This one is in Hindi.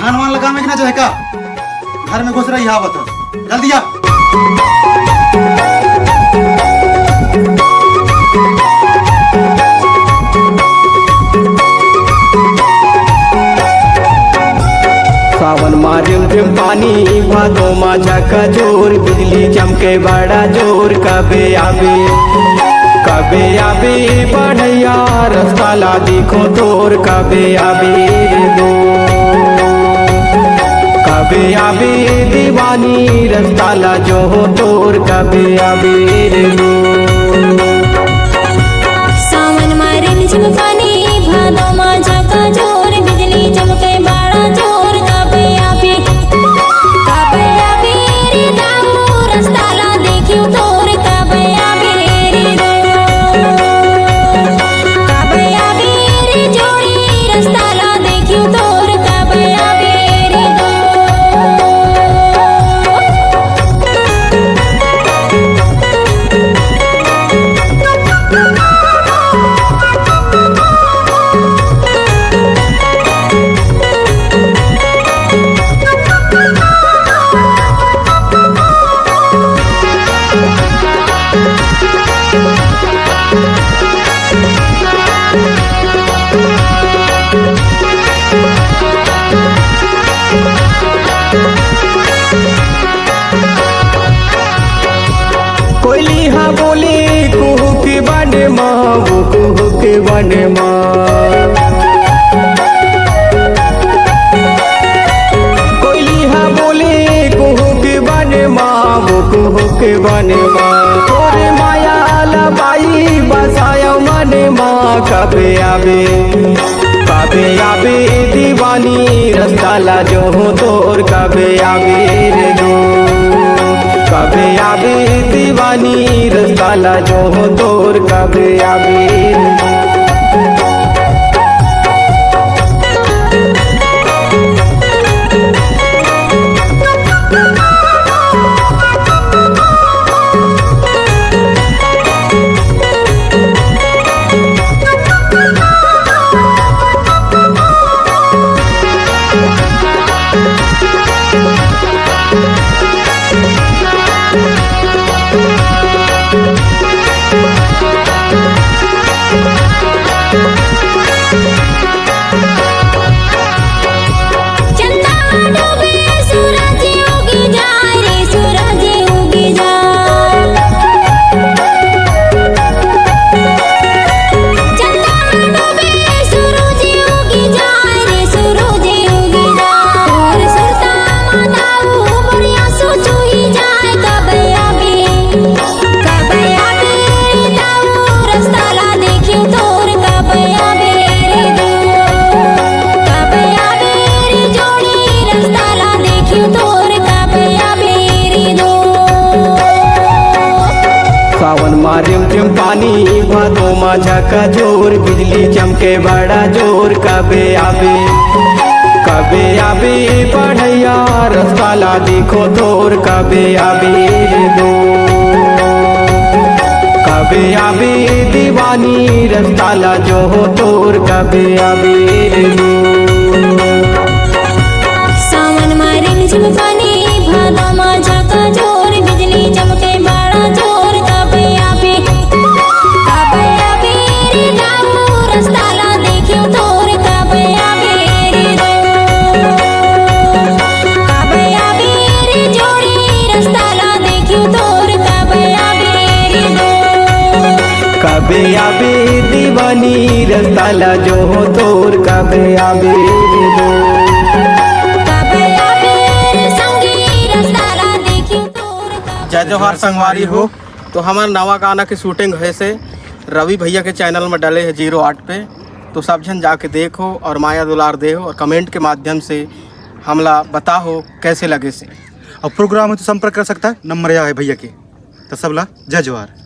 धान वान लगा में कि ना जो है का घर में घुस रही बता जल्दी जा। सावन मा रिमझिम पानी भादो मा झका जोर बिजली चमके बड़ा जोर कबे आबे बढ़िया रास्ता ला देखो तोर कबे आबे दो कबे आबे दीवानी रास्ता ला जो हो तोर कबे आबे दो। सावन मा रिमझिम पानी भादो मा झका जोर बिजली चमके बड़ा जोर कबे आबे रे दाऊ रास्ता ला देखियो तोर कबे आबे रे दो कबे आबे रे जोड़ी रास्ता ला देखियो तोर कबे आबे रे दो। कोयली हाँ बोले कुहू के बने माँ वो कुहू के बने माँ कोयली हाँ बोले कुहू के बने माँ वो कुहू के बने माँ तोरे माया लबाई बसाया मने माँ कबे आबे दीवानी रास्ता ला जो हो तोर कबे आबे रे दो कबे आबे दीवानी रास्ता ला जो हो तोर कबे आबे रे दो। सावन मा रिमझिम पानी भादो मा झका जोर बिजली चमके बड़ा जोर कबे आबे बढ़िया रास्ता ला देखो तोर कबे आबे दो कबे आबे दीवानी रास्ता ला जो हो तोर कबे आबे दो। सावन मा रिमझिम पानी भादो मा झका जोर बिजली चमके बड़ा जोर कबे आबे रे दाऊ रास्ता ला देखियो तोर कबे आबे रे दो कबे आबे रे जोड़ी रास्ता ला देखियो तोर कबे आबे रे दो कबे आबे दीवानी रास्ता ला जो हो तोर कबे आबे रे दो जय जोहार संगवारी हो। तो हमारा नवा गाना की शूटिंग है से रवि भैया के चैनल में डाले है 08 पे, तो सब जन जाके देखो और माया दुलार दे हो और कमेंट के माध्यम से हमला बताओ कैसे लगे से। और प्रोग्राम में तो संपर्क कर सकता है, नंबर यह है भैया के। तो सबला जय जोहार।